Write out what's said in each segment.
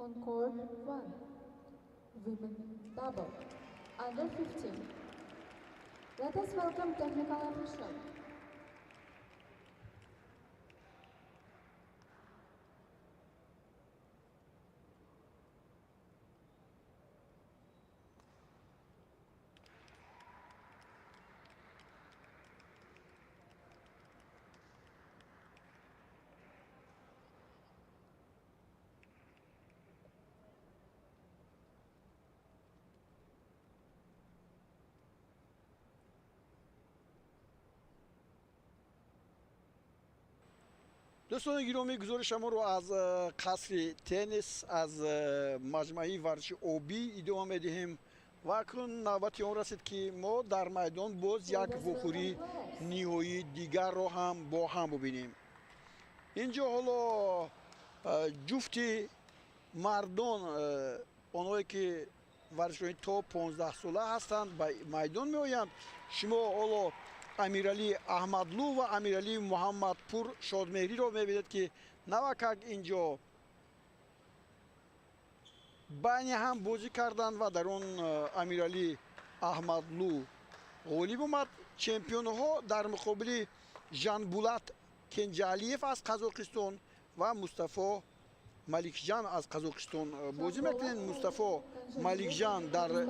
On court 1, women double, under 15. Let us welcome technical official. دوستان گرامی، گزارش شما رو از قصر تنیس از مجمع ورزش آبی ادامه می‌دهیم و اکنون نوبت آن رسید که ما در میدان باز یک بخوری نهایی دیگر رو هم با هم ببینیم. اینجا حالا جفت مردان، آنهایی که ورزشگاه تا 15 ساله هستند به میدان میآیند. شما حالا امیرعلی احمدلو و امیرعلی محمدپور شادمهری رو میبینید که نوکک اینجا بین هم بازی کردند و در اون امیرعلی احمدلو غالب اومد. چمپیون ها در مقابل ژانبولات کنجالیف از قزاقستان و مصطفی ملکجان از قزاقستان بازی میکنند. مصطفی ملکجان در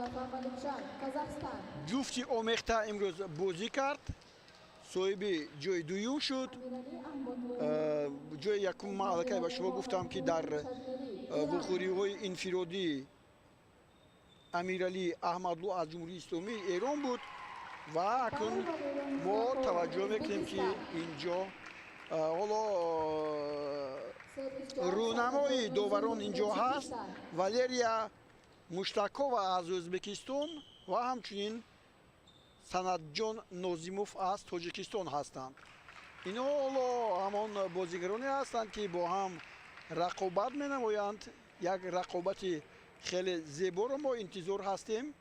جفتی آمیخته امروز بازی کرد، صاحب جای دوم شد. جای یکم معلقه به شما گفتم که در بخوری های انفرادی امیرعلی احمدلو از جمهوری اسلامی ایران بود و اکنون ما توجه میکنیم که اینجا حالا رونمای داوران اینجا هست، والریا مشتاکووا از ازبکستان و همچنین سندجان نازیموف از تاجیکستان هستند. اینا حالا همان بازیگرانی هستند که با هم رقابت می‌نمایند. یک رقابت خیلی زیبا رو ما انتظار هستیم.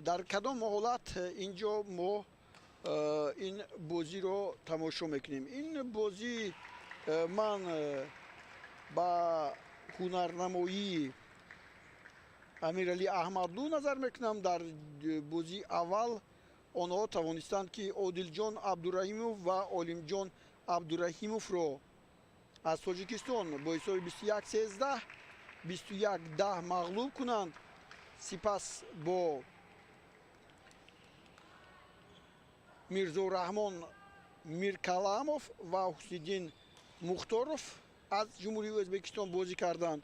در کدام حالت اینجا ما این بازی رو تماشا میکنیم. این بازی من با هنرنمایی امیرعلی احمدلو نظر میکنم. در بازی اول آنها توانستند که عادلجان عبدالرحیموف و عالمجان عبدالرحیموف رو از تاجیکستان با حساب 21-13 21-10 مغلوب کنند. سپس با میرزا رحمان میرکلاموف و حسین‌الدین مختاروف از جمهوری ازبکستان بازی کردند.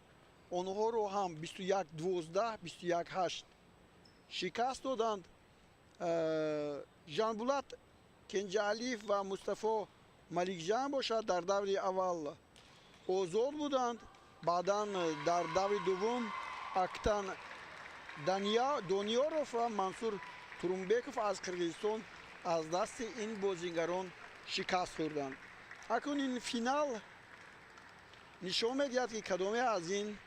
آنها رو هم 21-12 21-8 شکست دادند. ژانبولات کنجالیف و مصطفی ملکجان باشد در دور اول آزاد بودند. بعدا در دور دوم اکتن دانیاروف و منصور تورونبکوف از قرقیزستان از دست این بازیگران شکست خوردند. اکنون این فینال نشان میدهد که کدام از این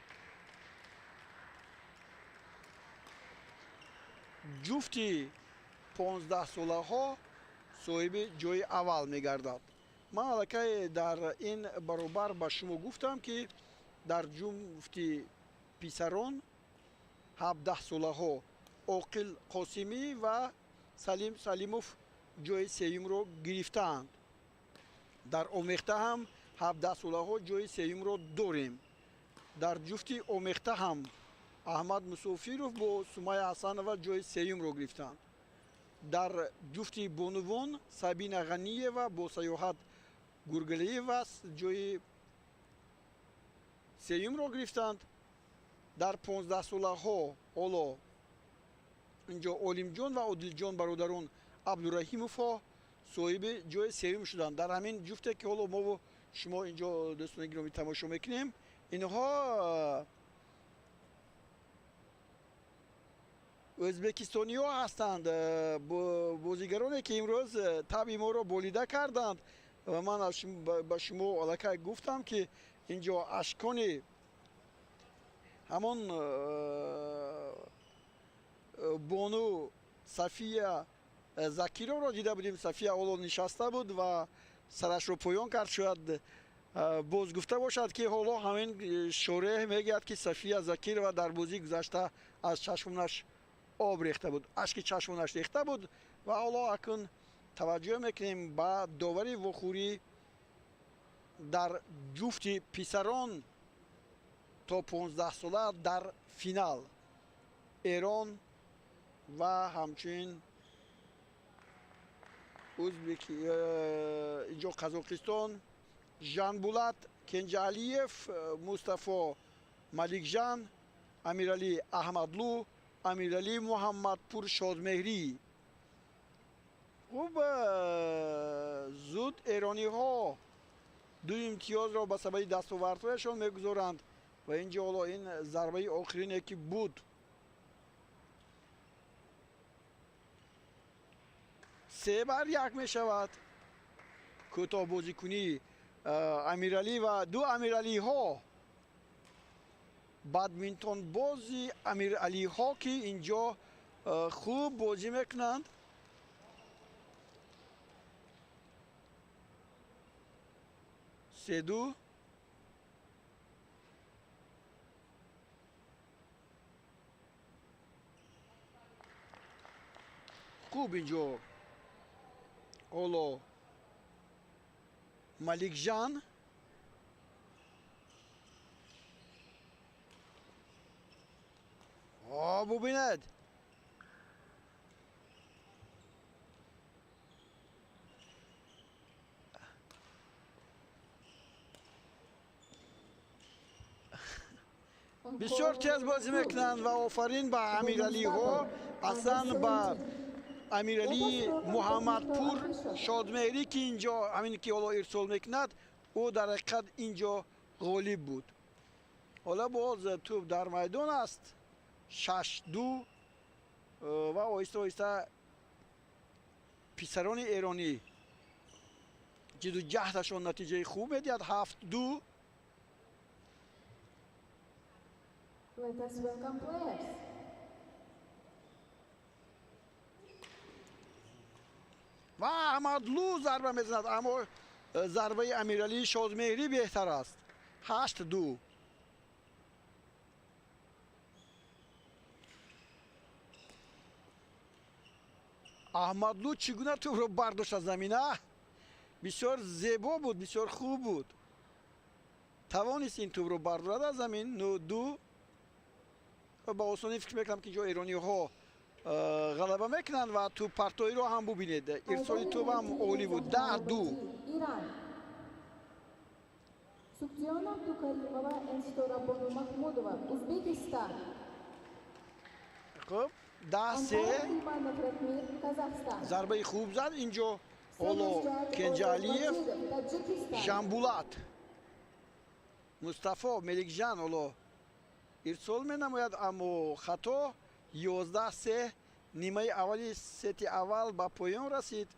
جفتی 15 ساله ها صاحب جای اول میگردد. من الکی در این برابر به شما گفتم که در جفتی پیسران 17 ساله ها عاقل قاسمی و سلیم سلیموف جای سوم رو گرفتند. در آمیخته هم 17 ساله ها جای سوم رو داریم. در جفتی آمیخته هم احمد مسافیروف با سمیه حسنова جای سوم رو گرفتند. در جفتی بانوان سابینا غنییوا با سیاحت گورگلییوا جای سوم رو گرفتند. در 15 ساله ها حالا اینجا عالمجان و عادلجان برادران عبدالرحیموف ها صاحب جای سوم شدند. در همین جفته که حالا ما و شما اینجا دوستان گرامی تماشا میکنیم، اینها ازبکستانی ها هستند، بازیگرانی که امروز تبی ما رو بریده کردند و من به شما الکی گفتم که اینجا اشکان همان بانو صفیه زکیرو را دیده بودیم. صفیه اولو نشسته بود و سرش رو پایان کرد. شاید боз гуфта бошад ки ҳоло ҳамин шореҳ мегӯяд ки София Закирова дар бозии гузашта аз чашмонаш об рехта буд, ашки чашмонаш рехта буд ва ҳоло акун таваҷҷӯҳ мекунем ба довари вохӯрӣ дар ҷуфти писарон то 15 сола дар финал Эрон ва ҳамчунин инҷо Қазоқистон Жанбулат Кенҷалиев, Мустафо Маликҷан, Амирали Аҳмадлу, Амирали Муҳаммадпур Шодмеҳрӣ. хуб зуд эрониҳо ду имтиёзро ба сабаби дастовардҳояшон мегузоранд ва инҷо ҳоло ин зарбаи охирине ки буд. 3-1 мешавад. кӯтоҳбозикунӣ Амиралӣ ва ду амиралиҳо, бадминтонбози амиралиҳо ки инҷо хуб бозӣ мекунанд. 3-2. хуб инҷо ҳоло Маликҷан бубинед бисёр тез бозӣ мекунанд ва офарин ба амиралиҳо, аслан ба Амирали Муҳаммадпур Шодмеҳрӣ ки инҷо ҳамин ки ҳоло ирсол мекунад, ӯ дар ҳақиқат инҷо ғолиб буд. ҳола боз туп дар майдон аст. 6-2 ва оҳиста оҳиста писарони эронӣ ҷидду ҷаҳдашон натиҷаи хуб медиҳад. 7-2. Let us welcome players. ва Аҳмадлу зарба мезанад, аммо зарбаи Амиралии Шодмеҳрӣ беҳтар аст. 8-2. Аҳмадлу чӣ гуна тӯбро бардошт аз замина? Бисёр зебо буд, бисёр хуб буд. Тавонист ин тӯбро бардорад аз замин. 9-2. ба осонӣ фикр мекунам ки инҷо эрониҳо ғалаба мекунанд ва тӯбпартоиро ҳам бубинед. Ирсоли тӯб ҳам олӣ буд. 10-2. Иран. Сукдиёна Абдукаримова, Энстора Бону Махмудова, Узбекистан. хуб 10-3. Иманов Ратмир, Казахстан. зарбаи хуб зад инҷо ҳоло Кенҷалиев, Таҷикистан. Жанбулат, Мустафо Меликҷан ҳоло ирсол менамояд, аммо хато. 11-3. нимаи аввали сети аввал ба поён расид.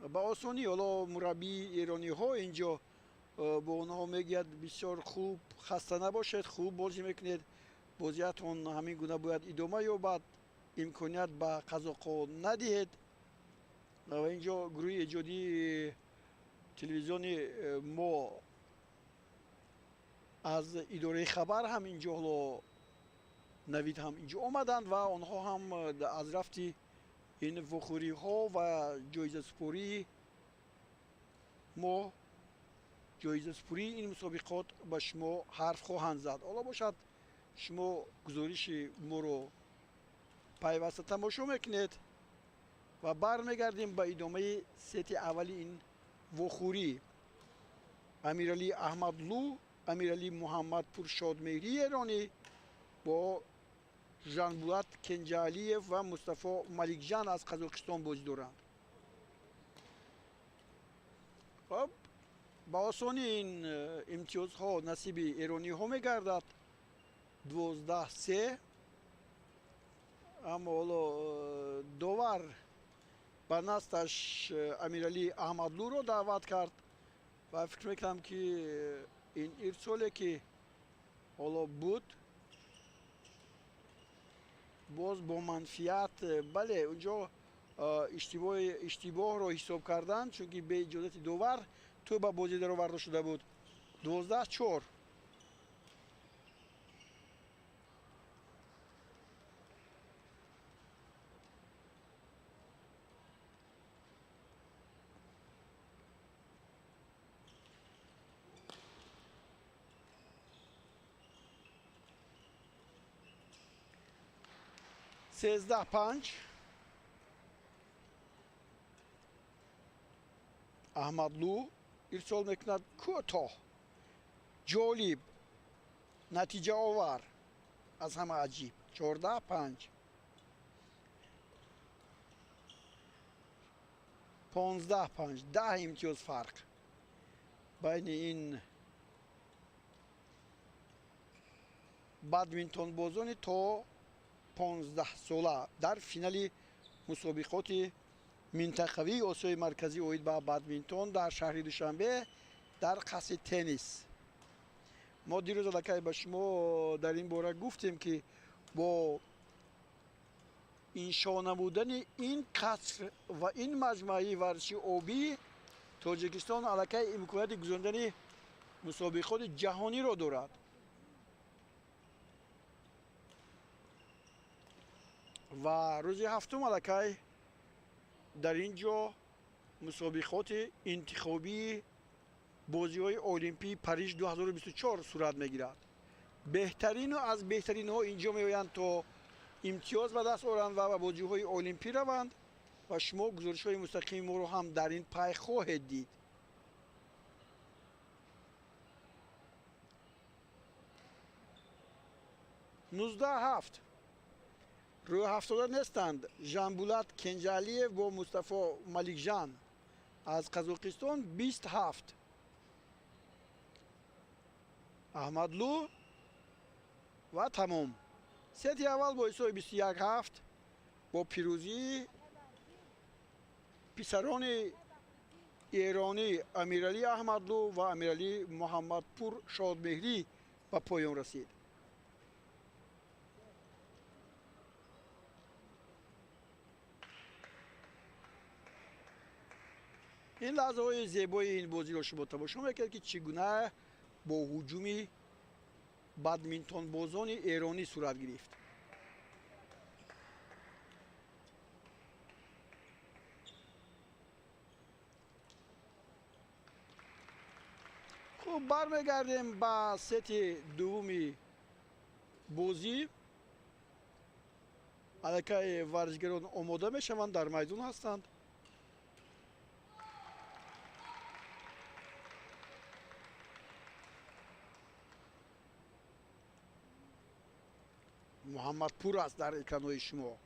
ба осонӣ ҳоло мураббии эрониҳо инҷо бо онҳо мегӯяд бисёр хуб, хаста набошед, хуб бозӣ мекунед, бозиятон ҳамин гуна бояд идома ёбад, имконият ба қазоқҳо надиҳед. ва инҷо гурӯҳи эҷодии телевизиони мо аз идораи хабар ҳам инҷо ҳоло навид ҳам инҷо омаданд ва онҳо ҳам аз рафти ин вохӯриҳо ва ҷоизаспории мо, ҷоизаспории ин мусобиқот ба шумо ҳарф хоҳанд зад. ҳоло бошад шумо гузориши моро пайваста тамошо мекунед ва бармегардем ба идомаи сети аввали ин вохӯрӣ. Амирали Аҳмадлу, Амирали Муҳаммадпур Шодмеҳрӣ эронӣ бо Жанбулат Кенҷалиев ва Мустафо Маликҷан аз Қазоқистон бозӣ доранд. хуб ба осонӣ ин имтиёзҳо насиби эрониҳо мегардад. 12-3. аммо ҳоло довар ба насташ Амирали Аҳмадлуро даъват кард ва фикр мекунам ки ин ирсоле ки ҳоло буд боз бо манфиат, бале унҷо иштибоҳро ҳисоб карданд, чунки бе иҷозати довар تو به بازی در آورده شده بود. 12-4. سیزده پنج. احمدلو ارسال میکند کوتاه. جالب، نتیجه آور، از همه عجیب. 14-5. 15-5. 10 امتیاز فرق بین این بادمینتون بازان تا 15 ساله در فینال مسابقات منطقوی آسیای مرکزی اوید به بادمینتون در شهر دوشنبه در قصر تنیس. ما دیروز الکی به شما در این باره گفتیم که با انشا نمودن این قصر و این مجموعه ورزشی آبی تاجیکستان الکی امکانات گذراندن مسابقات جهانی را دارد. و روز هفتم الکی در اینجا مسابقات انتخابی بازی‌های المپیک پاریژ 2024 صورت می‌گیرد. بهترین و از بهترین ها اینجا می‌آیند تا امتیاز به دست آورند و به بازی‌های المپیک روند و شما گزارش‌های مستقیم ما رو هم در این پای خواهید دید. نوزده هفت. روی هفتاده نیستند. ژانبولات کنجالیف با مصطفی ملیکجان از قزاقستان. 27. احمدلو و تمام. ست اول با حساب 21-7 با پیروزی پسران ایرانی امیرعلی احمدلو و امیرعلی محمدپور شادمهری به پایان رسید. این لحظه های زیبای این بازی را شما تماشا میکرد که چگونه با هجومی بادمینتون بازان ایرانی صورت گرفت. خب برمیگردیم با ست دومی بازی. الکی ورزشگران آماده میشوند، در میدان هستند. محمدپور است در اکرانهای شما.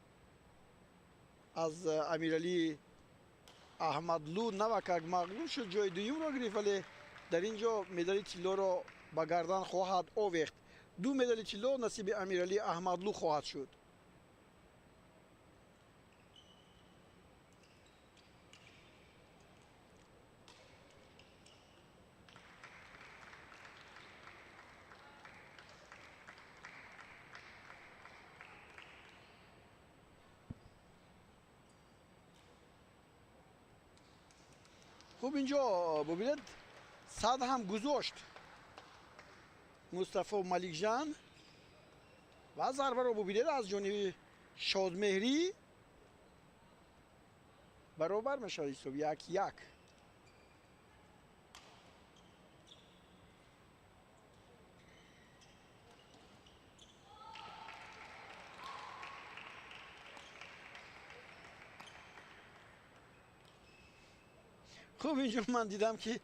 از امیرعلی احمدلو نوک مغلوب شد، جای دوم را گرفت، ولی در اینجا مدال طلا را به گردن خواهد آویخت. 2 مدال طلا نصیب امیرعلی احمدلو خواهد شد. خب اینجا ببینید صد هم گذاشت مصطفی ملیکجان و ضربه رو ببینید از جانب شادمهری برابر میشه. حساب 1-1. خب اینجا من دیدم که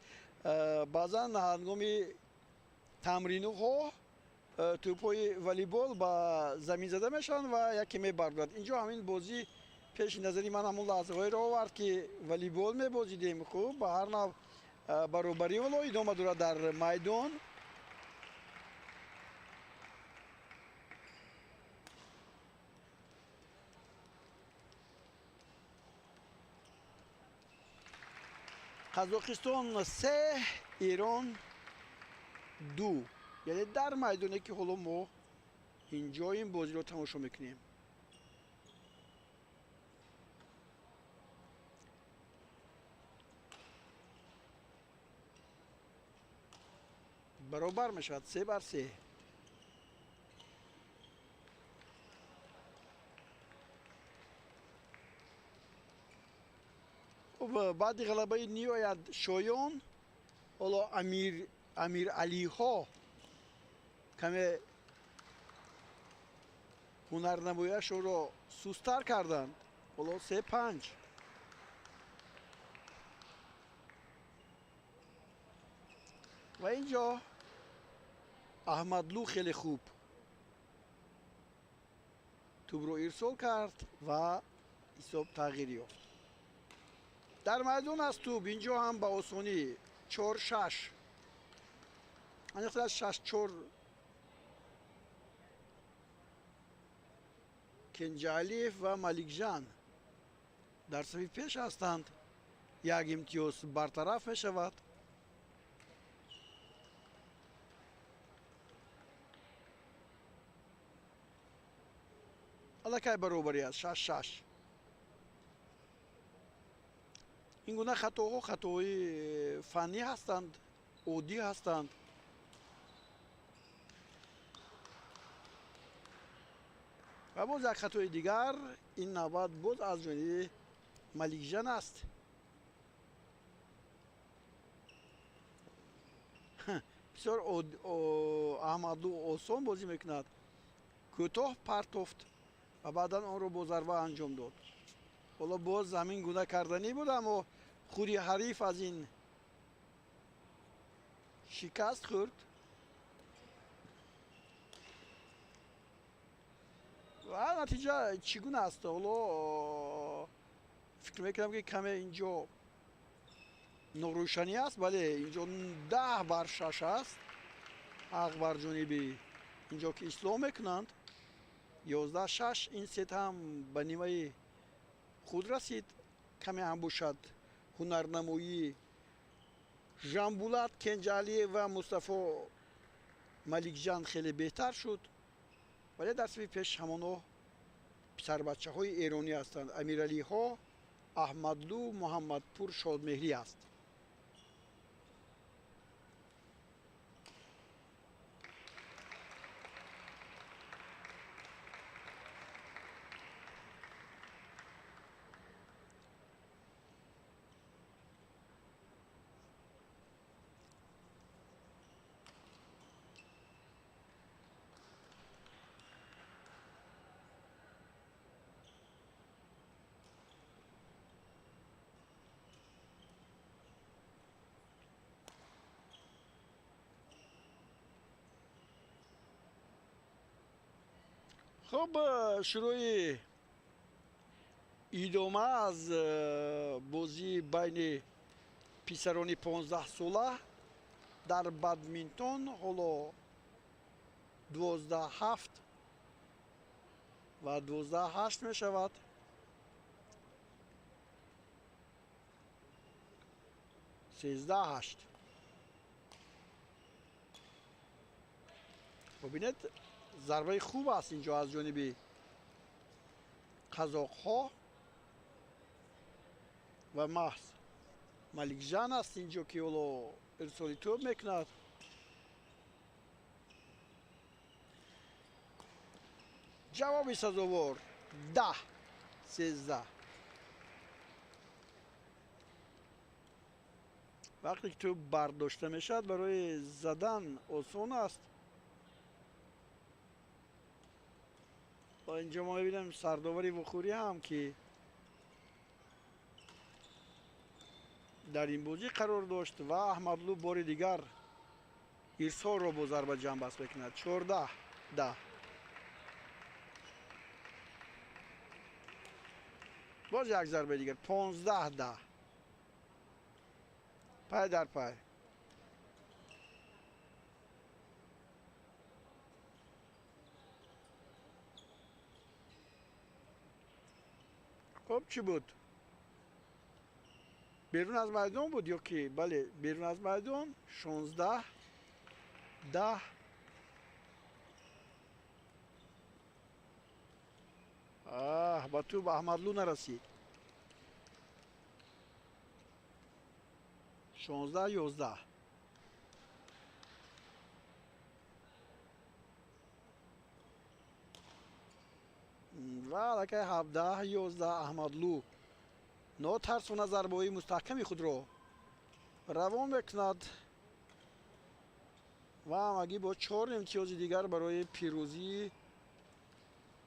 بعضا هنگام تمرین ها توپای والیبال با زمین زده میشن و یکی میبرد. اینجا همین بازی پیش نظری من همون لحظه های را آورد که والیبال میبازیدیم. خب به هر نوع برابری ها ادامه دارد در میدان. قزاقستان 3 ایران 2. یعنی در میدانی که حالا ما اینجا این بازی رو تماشا میکنیم. برابر می شود 3 بر 3. و بعد غلبه نیاید شایان. حالا امیر علی ها کمی هنرنمایش رو سستر کردند. حالا 3-5. و اینجا احمدلو خیلی خوب توپ رو ارسال کرد و حساب تغییر یافت. در میدان است توپ. اینجا هم با آسانی 4-6. انیخت 6-4 کنجالیف و ملیکجان در صف پیش هستند. یک امتیاز برطرف می شود. الکی برابری است 6-6. این گونه خطاها خطاهای فنی هستند، عادی هستند. و باز یک خطای دیگر این نوبت باز از جانب ملیکجان است. بسیار احمدلو آسان بازی میکند. کوتاه پرتافت و بعدا آن رو با ضربه انجام داد. حالا باز زمین گونه کردنی بود اما خودی حریف از این شکست خورد. و نتیجه چگونه است؟ حالا فکر میکنم که کمی اینجا ناروشنی است. بله اینجا 10 بر 6 است. حق بر جانبی اینجا که اسلام میکنند. 11-6. این ست هم به نیمه خود رسید. کمی هم باشد هنرنمایی ژانبولات کنجالی و مصطفی ملیکجان خیلی بهتر شد. ولی در صف پیش همانا پسر بچه های ایرانی هستند. امیرعلی ها، احمدلو، محمدپور، شادمهری است. خب شروع ادامه از بازی بین پسران 15 ساله در بدمینتون. حالا 12-7 و 12-8 می شود. سیزده 8. ببینید ضربه خوب است اینجا از جانب قزاق ها و محض ملیکجان است اینجا که حالا ارسالی توپ میکند. جوابی سزاوار 10-13. وقتی که توپ برداشته میشد برای زدن آسان است. اینجا ما میبینیم سرداوری وخوری هم که در این بازی قرار داشت و احمدلو بار دیگر ارسال را با ضربه جنبست بکند. 14-10. باز یک ضربه دیگر 15-10. پای در پای. خب چی بود؟ بیرون از میدان بود یا که؟ بله بیرون از میدان. 16-10. با تو به احمدلو نرسید. 16-11. ва лакай 17-11 аҳмадлу нотарсона зарбаҳои мустаҳками худро равон мекунад ва ҳамагӣ бо 4 имтиёзи дигар барои пирӯзии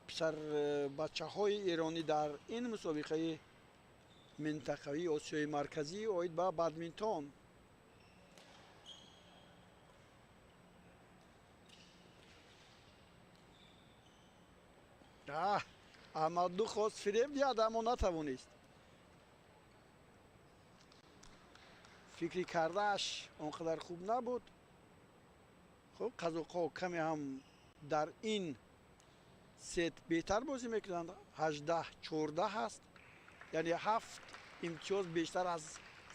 писарбачаҳои эронӣ дар ин мусобиқаи минтақавии осиёи марказӣ оид ба бадминтон. аҳмадлу хост фиреб диҳад, аммо натавонист. фикри кардааш он қадар хуб набуд. хуб қазоқҳо каме ҳам дар ин сет беҳтар бозӣ мекунанд. 18-14 ҳаст, яъне 7 имтиёз бештар аз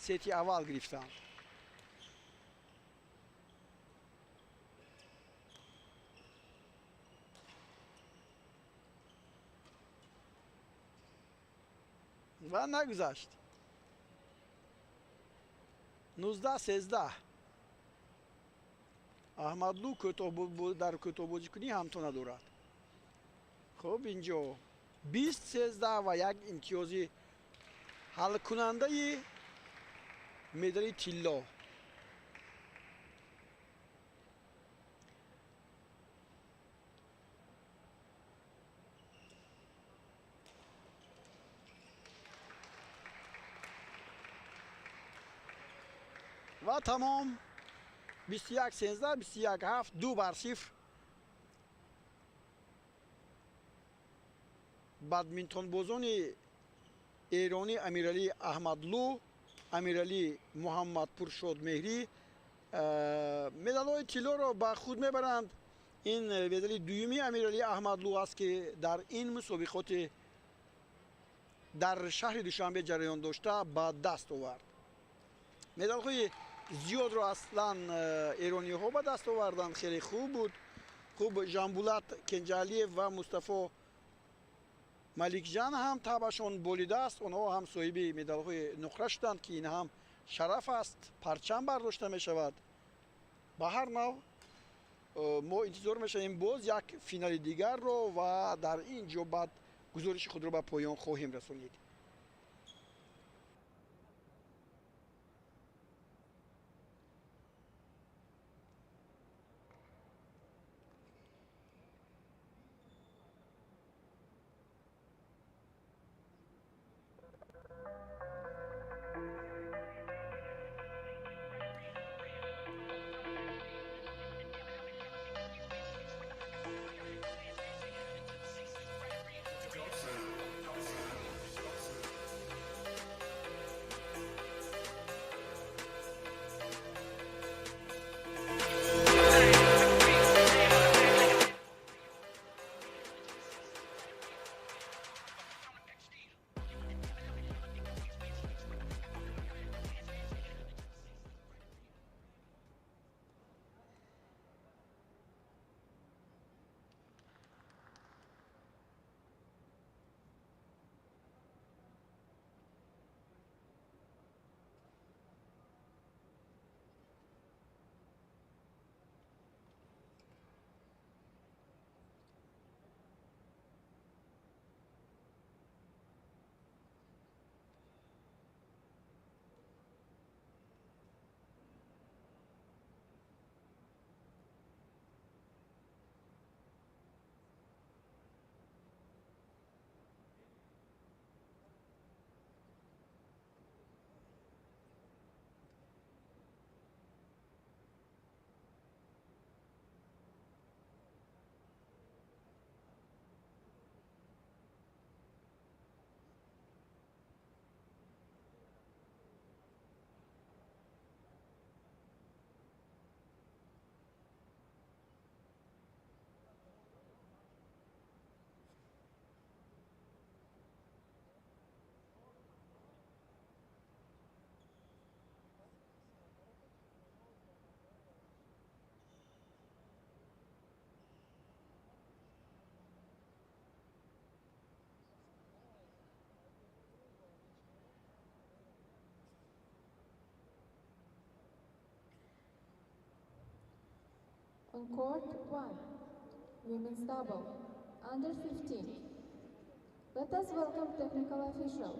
сети аввал гирифтанд. ва нагузашт. 19-13 аҳмадлу дар кӯтоҳбозикунӣ ҳамто надорад. хуб инҷо 20-13 ва як имтиёзи ҳалкунандаи медали тилло. ва тамом 21-13, 21-7, 2-0. бадминтонбозони эронӣ Амиралӣ Аҳмадлу, Амиралӣ Муҳаммадпур Шодмеҳрӣ медалҳои тиллоро ба худ мебаранд. ин медали дуюми Амиралӣ Аҳмадлу аст ки дар ин мусобиқоти дар шаҳри Душанбе ҷараён дошта ба даст овард. медалҳои зиёдро аслан эрониҳо ба даст оварданд. хеле хуб буд. хуб Жамбулат Кенҷалиев ва Мустафо Маликҷан ҳам табашон болидааст. онҳо ҳам соҳиби медалҳои нуқра шуданд ки ин ҳам шараф аст, парчам бардошта мешавад. ба ҳар нав мо интизор мешавем боз як финали дигарро ва дар ин ҷо баъд гузориши худро ба поён хоҳем расонид. On court 1, women's double, under 15. Let us welcome technical official.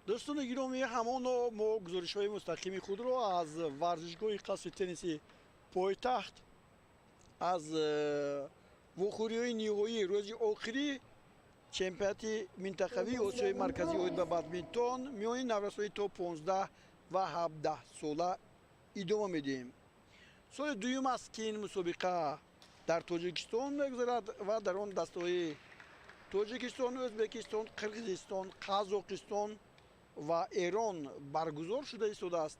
دوستان گرامی، همان ما گزارش های مستقیم خود را از ورزشگاه قصر تنیسی پایتخت از وخوری های نیهایی روز آخری چمپیونات منطقوی آسیای مرکزی اوید به بادمینتون میان نوسای تا 15 و 17 ساله ادامه میدیم. سال دوم است که این مسابقه در تاجیکستان میگذرد و در آن دسته‌های تاجیکستان، ازبکستان، قرقیزستان، قزاقستان و ایران برگزار شده ایستاده است.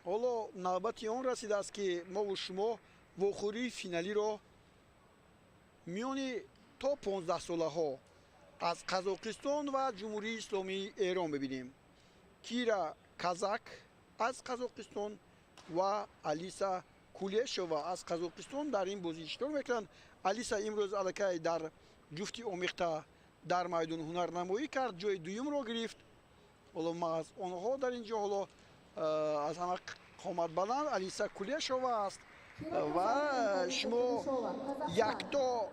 حالا نوبت آن رسیده است که ما و شما وخوری فینالی را میان تا 15 ساله ها از قزاقستان و جمهوری اسلامی ایران ببینیم. کیرا کازاک از قزاقستان و الیسا کولیشووا از قزاقستان در این بازی اشتراک میکنند. الیسا امروز الکی در جفتی آمیخته در میدان هنرنمایی کرد، جای دوم را گرفت. حالا ما از آنها در اینجا حالا از همه قامت بلند الیسا کولیشووا است و شما یک تا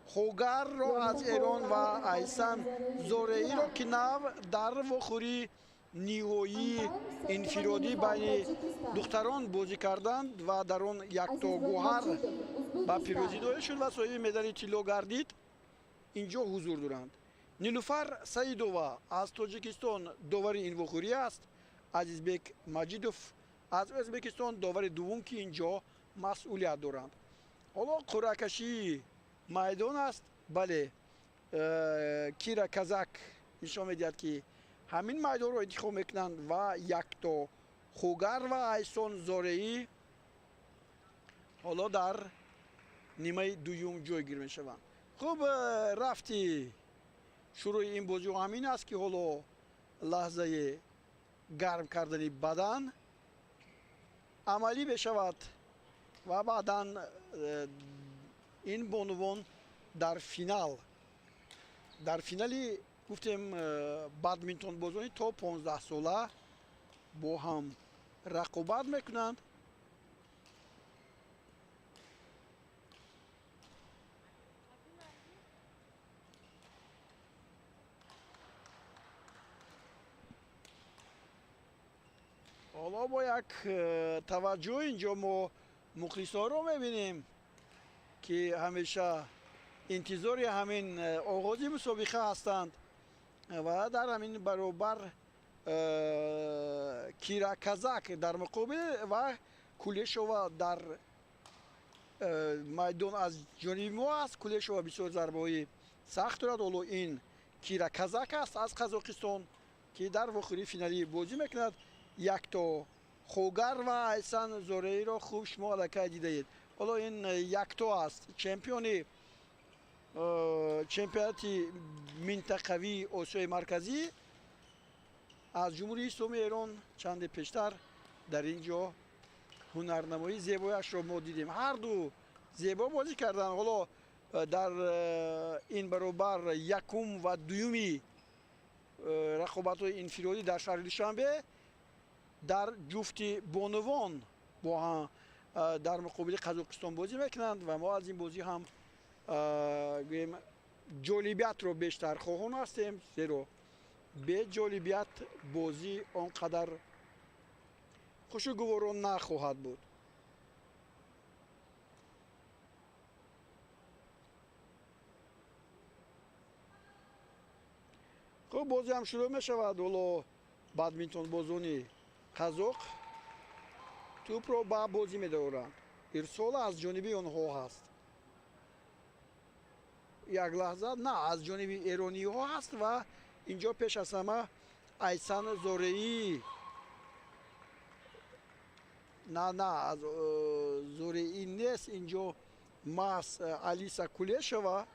خوگر را از ایران و ایسان زورئی را که نو در وخوری نیهایی انفرادی بین دختران بازی کردند و در آن یک تا گوهر به پیروزی نائل شد و صاحب مدال طلا گردید. اینجا حضور دارند. نیلوفر سعیدووا از تاجیکستان داور این وخوری است. عزیزبek مجیدوف از ازبکستان داور دوم که اینجا مسئولیت دارند. حالا قرعه کشی میدان است. بله، کیرا کازاک نشان میدهد که همین میدان را انتخاب میکنند و یک تا خوگر و ایسان زورئی حالا در نیمه دوم جایگیر میشوند. خوب رفتی شروع این بازی همین است که حالا لحظه گرم کردن بدن عملی بشود و بعدا این بانوان در فینالی گفتیم بادمینتون بازی تا 15 ساله با هم رقابت میکنند. حالا با یک توجه اینجا ما مخلصان رو میبینیم که همیشه انتظار همین آغاز مسابقه هستند و در همین برابر کیرا کازاک در مقابل و کولیشووا در میدان از جانب ما است. کولیشووا بسیار ضربه‌های سخت دارد. حالا این کیرا کازاک است از قزاقستان که در وخوری فینالی بازی میکند. یک تا خوگر و ایسان زورئی را خوب شما الکی دیده اید. حالا این یک تا است چمپیونات منطقوی آسیای مرکزی از جمهوری اسلامی ایران چند پیشتر در اینجا هنرنمایی زیبایش را ما دیدیم. هر دو زیبا بازی کردن. حالا در این برابر یکم و دومی رقابت‌های انفرادی در شهر دوشنبه در جفتی بانوان با هم در مقابل قزاقستان بازی میکنند و ما از این بازی هم جالبیت رو بیشتر خواهان هستیم، زیرا به جالبیت بازی آنقدر خوشگواران نخواهد بود. خب بازی هم شروع می شود. حالا بادمینتون بازونی قزاق توپ رو به بازی می دارند. ارسال از جانبی آنها هست. یک لحظه نه، از جانب ایرانی ها هست و اینجا پیش از همه ایسان زورئی نه از زورئی نیست، اینجا ماست الیسا کولیشووا.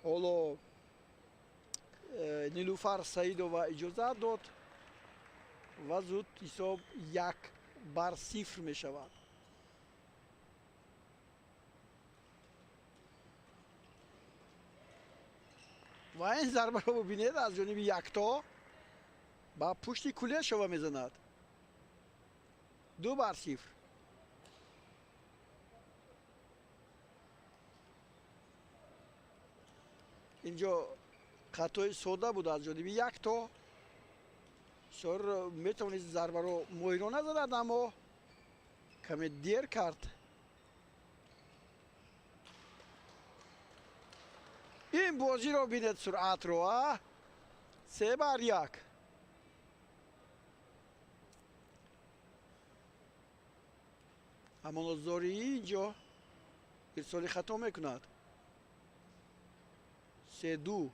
حالا نیلوفر سعیدووا اجازه داد و زود حساب 1-0 می شود. و این ضربه رو ببینید از جانب یکتا با پشت کلیه شوا میزند. 2-0. اینجا خطای ساده بود از جانب یکتا. بسیار میتونید ضربه رو مویرانه زدند اما کمی دیر کرد. این بازی رو بینید سرعت رو 3-1. اما نظاری اینجا ارسالی خطا میکند. 3-2.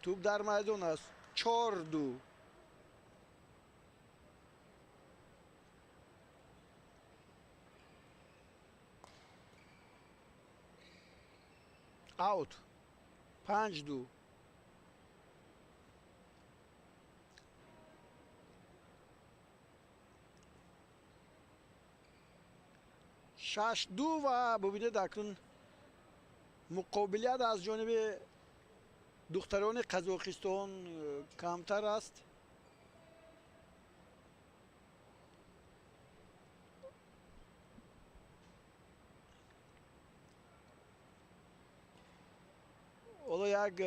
توپ در میدان است. 4-2. اوت. 5-2. 6-2 و ببینید اکنون مقابلیت از جانب دختران قزاقستان کمتر است. حالا یک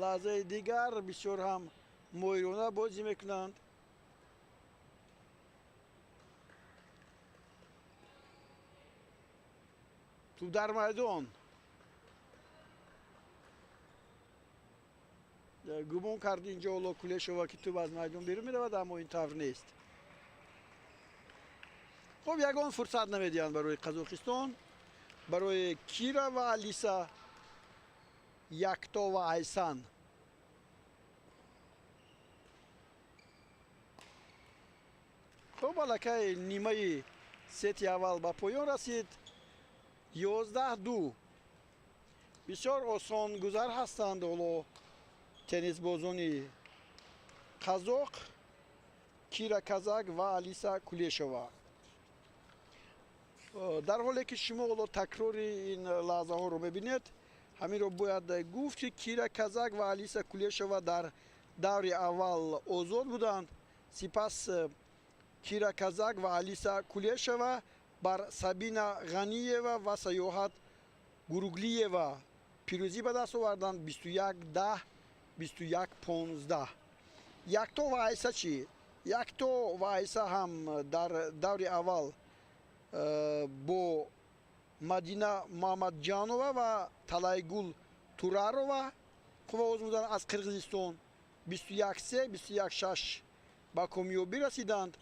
لحظه دیگر بسیار هم مویرانه بازی میکنند. تو در میدان گمان کرد اینجا حالا کلیشووا که تو از میدان بیرون میرود اما این طور نیست. خب یگان فرصت نمیدهند برای قزاقستان، برای کیرا و الیسا، یکتا و ایسان. خب بالاکه نیمه سیتی اول به پایان رسید. 11-2. بسیار آسان گذر هستند حالا تنیس بازانی قزاق، کیرا کازاک و الیسا کولیشووا. در حالی که شما حالا تکرار این لحظه ها رو میبینید، همین رو باید گفت که کیرا کازاک و الیسا کولیشووا در دور اول آزاد بودند. سپس کیرا کازاک و الیسا کولیشووا بر سابینا غنییوا و سیاحت گروگلییوا پیروزی به دست آوردند. 21-10، 21-15. یکتا و ایسا چی؟ یکتا و ایسا هم در دور اول با مدینه محمد جانووا و تلایگول توراروا قواوز بودند از قرقیزستان. 21-3، 21-6 با کامیابی رسیدند.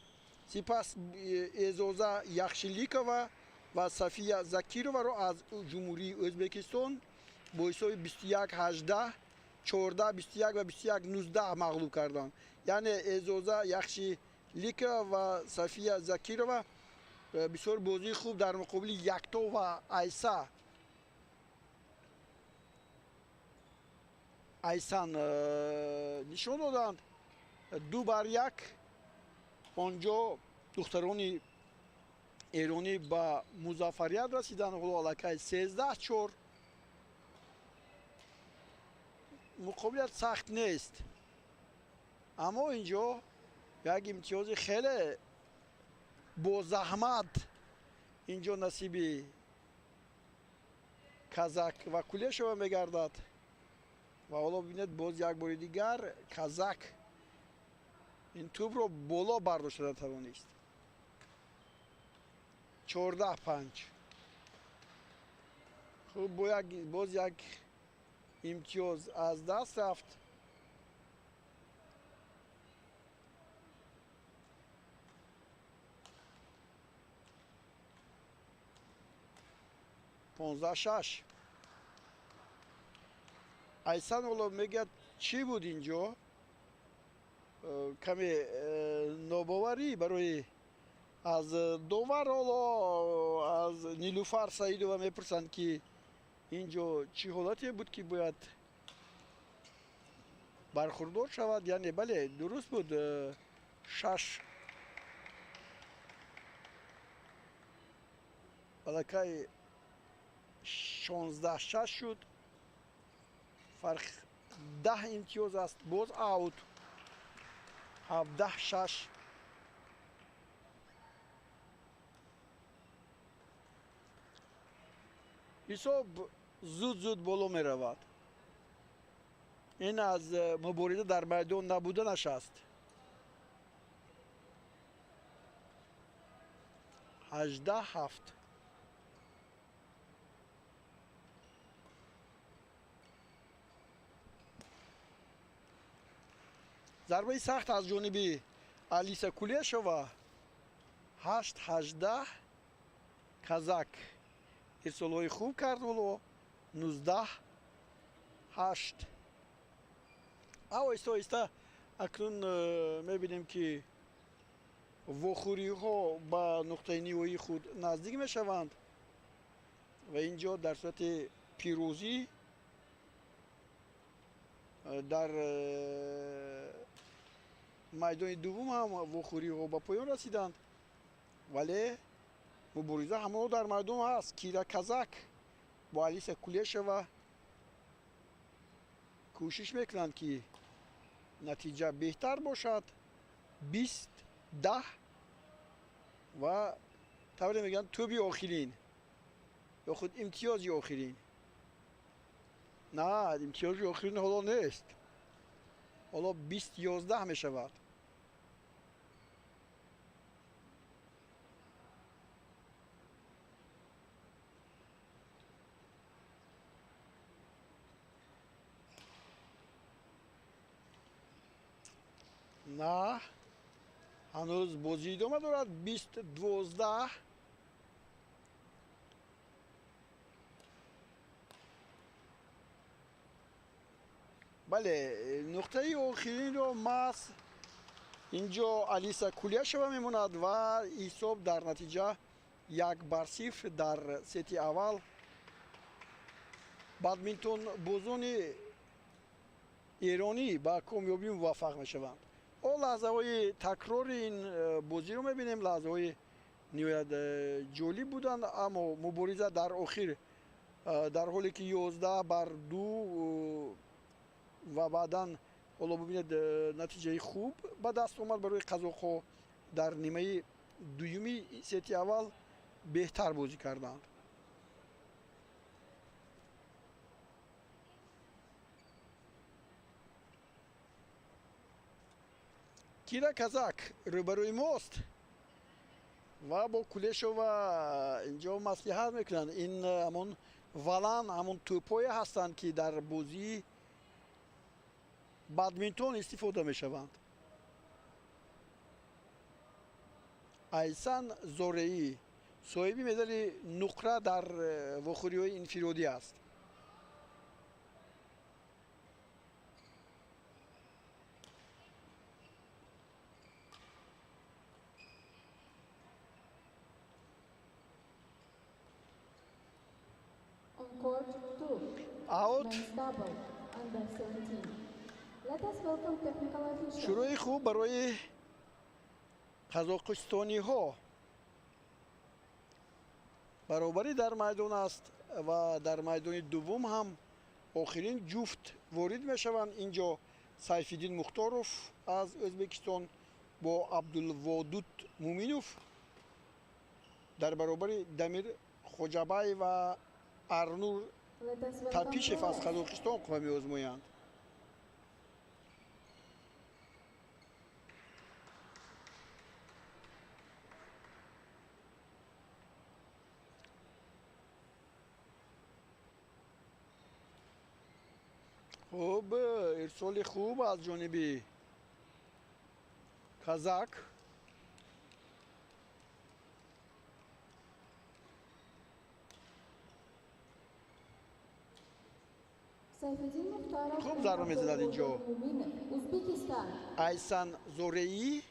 سپس اعزازه یخشلیکووا و صفیه زکیروا را از جمهوری ازبکستان با حساب 21-18، 14-21 و 21-19 مغلوب کردند. یعنی اعزازه یخشلیکووا و صفیه زکیروا بسیار بازی خوب در مقابل یکتا و ایسان نشان دادند. 2-1. آنجا دختران ایرانی با موفقیت رسیدند. حالا 13-4. مقابلیت سخت نیست اما اینجا یک امتیاز خیلی با زحمت اینجا نصیب کازاک و کولیشووا میگردد. و حالا ببینید باز یک بار دیگر کازاک این توپ رو بالا برداشته توانست. 14-5. خب باز یک امتیاز از دست رفت. پانزده 6. ایسان حالا میگه چی بود اینجا؟ کمی ناباوری برای از دوور حالا از نیلوفر سعیدووا میپرسند که اینجا چی حالتی بود که باید бархурдор шавад, яъне бале дуруст буд, 6 балакай 16-6 шуд. Фарқ 10 имтиёз аст. Боз аут. 17-6. ҳисоб зуд боло меравад. ин аз мубориза дар майдон набуданаш аст. 18-7. зарбаи сахт аз ҷониби Алиса Кулешова. 8-18. Казак ирсолҳои хуб кард боло. 19-8. оҳиста акнун мебинем ки вохӯриҳо ба нуқтаи ниҳоии худ наздик мешаванд ва ин ҷо дар сурати пирӯзӣ дар майдони дуввум ҳам вохӯриҳо ба поён расиданд, вале мубориза ҳамон дар майдон ҳаст. Кира Казак бо Алиса Кулешова кӯшиш мекунанд ки натиҷа беҳтар бошад. 20-10 ва тавре мегӯянд тӯби охирин ё худ имтиёзи охирин. На, имтиёзи охирин ҳоло нест. ҳоло 20-11 мешавад. На, ҳанӯз бозӣ идома дорад. 20-12. бале, нуқтаи охиринро маҳз ин ҷо Алиса Кулешова мемонад ва ҳисоб дар натиҷа 1-0 дар сети аввал. бадминтон бозони эронӣ ба комёбӣ муваффақ мешаванд. лаҳзаҳои такрори ин бозиро мебинем. лаҳзаҳои ниҳоят ҷолиб буданд, аммо мубориза дар охир дар ҳоле ки 11-2 ва баъдан ҳоло бубинед натиҷаи хуб ба даст омад барои қазоқҳо. дар нимаи дуюми сети аввал беҳтар бозӣ карданд. Кира Казак рӯбарӯи мост ва бо Кулешова инҷо маслиҳат мекунанд. ин ҳамон валан, ҳамон тӯпҳое ҳастанд ки дар бозии бадминтон истифода мешаванд. Айсан Зореӣ соҳиби медали нуқра дар вохӯриҳои инфиродӣ аст. On court 2, Аут. men's double, under 17. Let us welcome technical officials. шурӯи хуб барои қазоқистониҳо. баробарӣ дар майдон аст ва дар майдони дуввум ҳам охирин ҷуфт ворид мешаванд. ин ҷо Сайфиддин Мухторов аз Ӯзбекистон бо Абдулводуд Муминов дар баробари Дамир Хоҷабай ва Арнур Let us welcome Тапишев аз players. Қазоқистон қува меозмоянд. хуб, ирсоли хуб аз ҷониби Казак. Сайфиддин Мухторов Хуб and зарба мезанад ин ҷо. Abdulwahid Muminov, Uzbekistan. Айсан Зореӣ.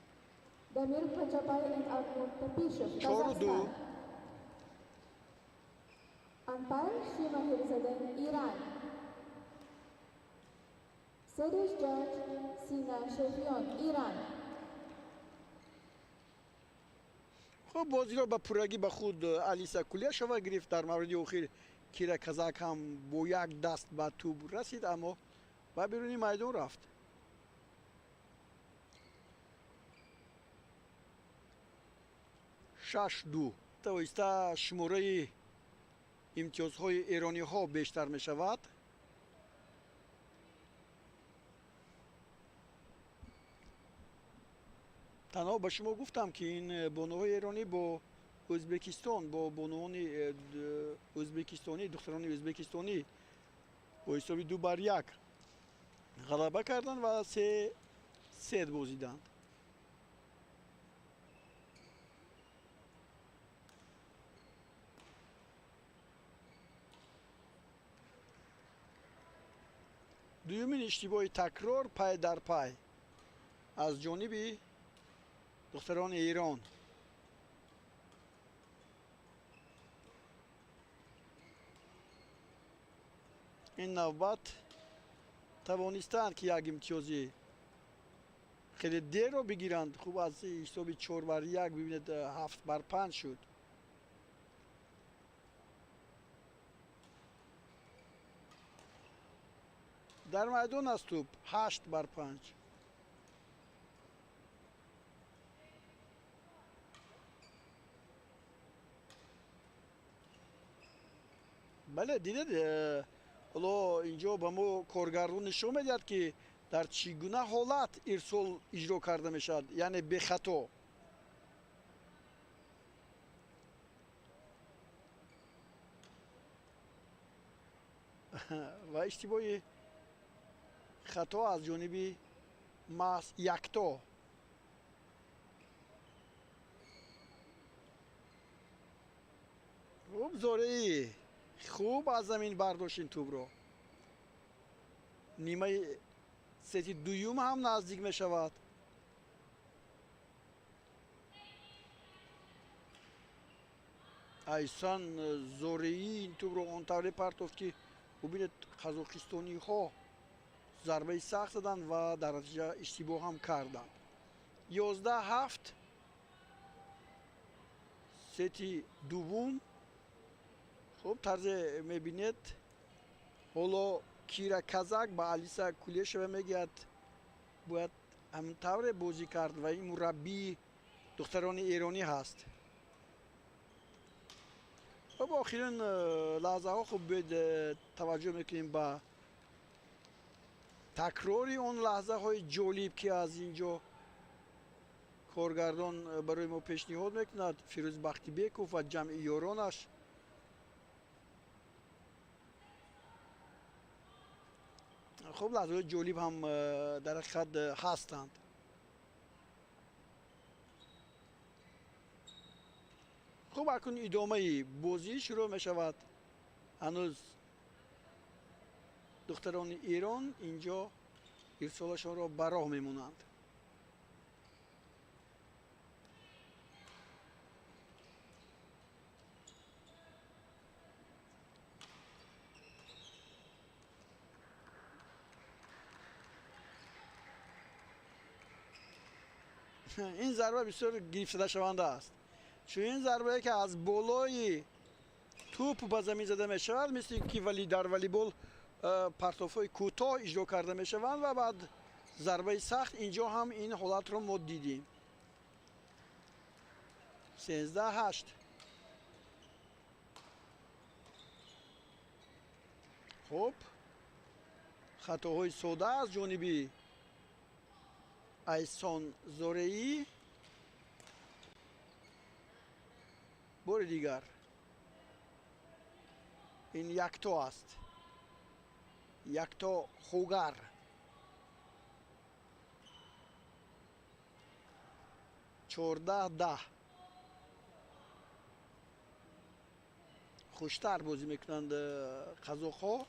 Damir Khojabay and Arnur Tapishev, 4-2. Kazakhstan. Umpire Shiva Hirzadeh, Iran. Series judge Sina Shefion, Iran. خب بازی را به پورگی به خود الیسا کولیاشووا گرفت. در مورد اخیر کیرا کازاک هم با یک دست به توپ رسید اما به بیرونی میدان رفت. شش دو توسط شماره امتیازهای ایرانی ها بیشتر می شود. تنها به شما گفتم که این بانوهای ایرانی با ازبکستان با بانوان ازبکستانی دختران ازبکستانی با حساب 2-1 غلبه کردند و 3 ست بازیدند. دومین اشتباه تکرار پای در پای از جانب دختران ایران. این نوبت توانستند که یک امتیازی خیلی دیر رو بگیرند. خوب از حساب 4-1 ببینید 7-5 شد. در میدان است توپ 8-5. بله دیدید حالا اینجا به ما کارگردان نشون میدهد که در چگونه حالت ارسال اجرا کرده میشد، یعنی به خطا. و اشتباه خطا از جانب ماس یکتا. خوب زوری خوب از زمین برداشتین توپ رو. نیمه ستی دوم هم نزدیک می شود. ایسان زوری این توپ رو اونطوری پرتافت که ببینید قزاقستانی ها ضربه سخت زدند و در نتیجه اشتباه هم کردند. 11-7 ستی دوم. خب طرز میبینید حالا کیرا کازاک با الیسا کولیاشووا میگوید باید همینطور بازی کرد و این مربی دختران ایرانی هست. خب آخرین لحظه ها خب توجه میکنیم به تکراری اون لحظه های جالب که از اینجا کارگردان برای ما پیشنهاد میکند. فیروز بختیبکوف و جمع یارانش خب لحظه جالب هم در خط هستند. خب اکنون ادامه بازی شروع می شود. هنوز دختران ایران اینجا ارسالشان را براه میمونند. این ضربه بسیار گرفت‌زده شونده است، چون این ضربه که از بالای توپ به زمین زده می شود، مثل که ولی در والیبال پرتاف‌های کوتاه اجرا کرده می شوند و بعد ضربه سخت. اینجا هم این حالت رو ما دیدیم. 13-8. خب خطاهای ساده از جانبی ایسان زورئی. بار دیگر این یکتا است، یکتا خوگر. چهارده ده خوشتر بازی میکنند قزاق‌ها.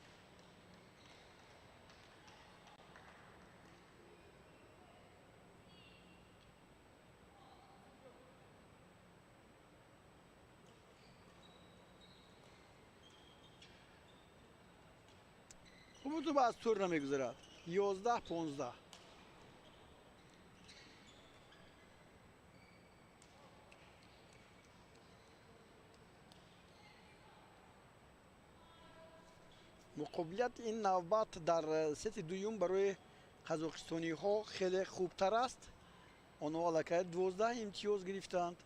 خوب تو از طور نمیگذارد. 11-15. مقابلیت این نوبت در ست دوم برای قزاقستانی ها خیلی خوبتر است. آنها الکی 12 امتیاز گرفتند.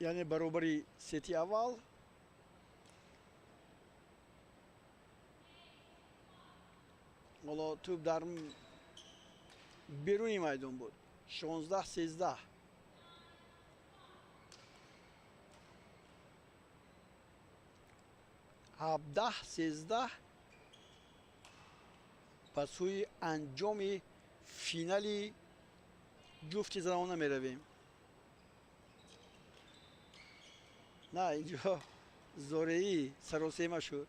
یعنی برابری ستی اول. حالا توپ در بیرونی میدان بود. 16-13. هفده 13 پس سوی انجام فینالی جفت زنانه می رویم. نه اینجا زوره‌ای سراسیمه شد.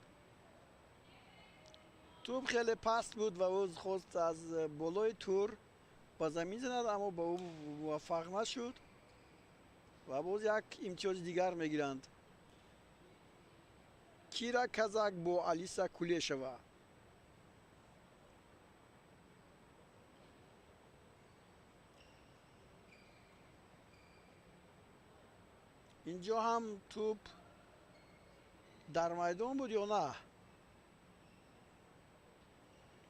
توپ خیلی پست بود و او خواست از بالای تور با زمین زند اما با او موفق نشد و باز یک امتیاز دیگر میگیرند. کیرا کازاک با الیسا کولیشوا. اینجا هم توپ در میدان بود یا نه؟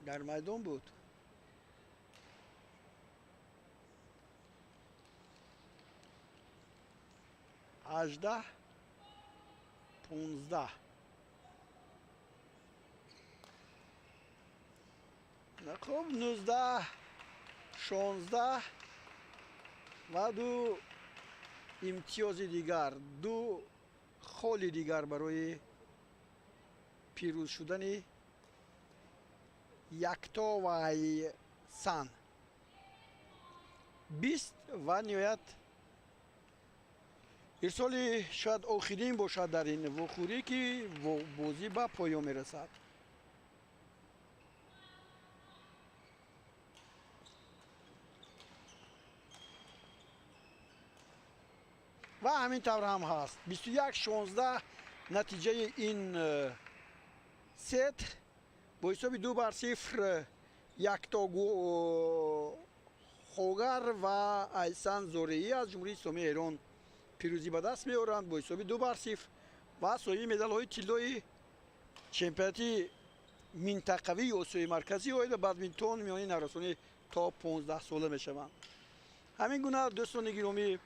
در میدان بود. هجده 15. خب 19 16 و دو امتیاز دیگر، دو خال دیگر برای پیروز شدن یکتا و سن. 20 و نهایت ارسال شاید آخرین باشد در این وخوری که بازی به پایان میرسد. و همین طور هم هست. 21-16 نتیجه این ست با حساب 2-0 یکتا خوگر و ایسان زورئی از جمهوری اسلامی ایران پیروزی به دست میارند با حساب 2-0 و صاحب مدال های طلای چمپیونات منطقوی آسیای مرکزی های بدمینتون میانی نوسانی تا 15 ساله میشوند. همین گونه دوستان گرامی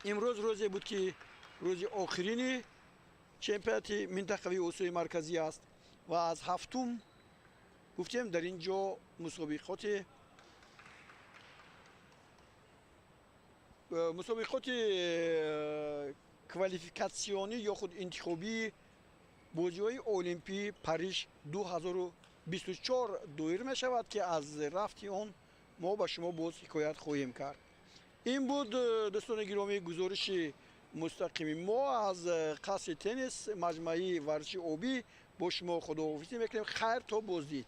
امروز روزی بود که روز آخرین چمپیونات منطقوی آسیای مرکزی است و از هفتم گفتیم در اینجا مسابقات کوالیفیکاسیونی یا خود انتخابی بازی‌های المپی پاریس 2024 دایر می شود که از رفت آن ما به شما باز حکایت خواهیم کرد. این بود دوستان گرامی گزارش مستقیم ما از قصر تنیس مجمع ورزشی آبی. با شما خداحافظی میکنیم. خیر تا بازدید.